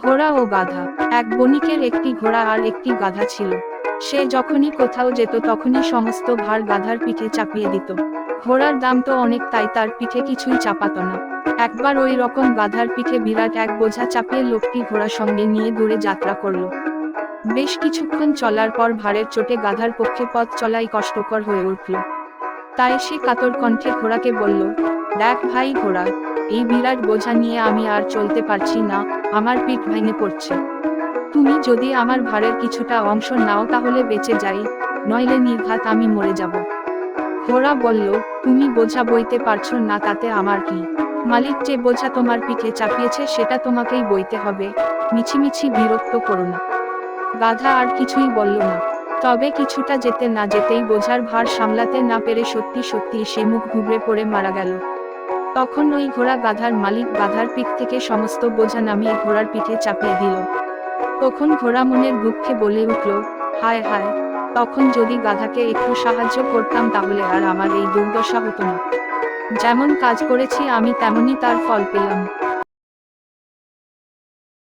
ঘোড়া ও গাধা। এক বণিকের একটি ঘোড়া আর একটি গাধা ছিল। সে যখনই কোথাও যেত তখনই সমস্ত ভার গাধার পিঠে চাপিয়ে দিত। ঘোড়ার দাম তো অনেক, তাই তার পিঠে কিছুই চাপাতো না। একবার ওই রকম গাধার পিঠে বিরাট এক বোঝা চাপিয়ে লোকটি ঘোড়া সঙ্গে নিয়ে দূরে যাত্রা করল। বেশ কিছুক্ষণ চলার পর ভারের চোটে গাধার পক্ষে পথ চলাই কষ্টকর হয়ে উঠল। তাই সে কাতর কণ্ঠে ঘোড়াকে বলল, দেখ ভাই ঘোড়া, এই বিরাট বোঝা নিয়ে আমি আর চলতে পারছি না, আমার পিঠ ভেঙে পড়ছে। তুমি যদি আমার ভারের কিছুটা অংশ নাও তাহলে বেঁচে যাই, নইলে নির্ঘাত আমি মরে যাব। ঘোড়া বলল, তুমি বোঝা বইতে পারছো না তাতে আমার কি? মালিক যে বোঝা তোমার পিঠে চাপিয়েছে সেটা তোমাকেই বইতে হবে, মিছিমিছি বিরক্ত করো না। গাধা আর কিছুই বলল না। তবে কিছুটা যেতে না যেতেই বোঝার ভার সামলাতে না পেরে সত্যি সত্যি সে মুখ ঘুবড়ে পড়ে মারা গেল। তখন ওই ঘোড়া গাধার মালিক গাধার পিঠ থেকে সমস্ত বোঝা নামিয়ে ঘোড়ার পিঠে চাপিয়ে দিল। তখন ঘোড়া মনের দুঃখে বলে উঠল, হায় হায়, তখন যদি গাধাকে একটু সাহায্য করতাম তাহলে আর আমার এই দুর্দশা হতো না। যেমন কাজ করেছি আমি তেমনই তার ফল পেলাম।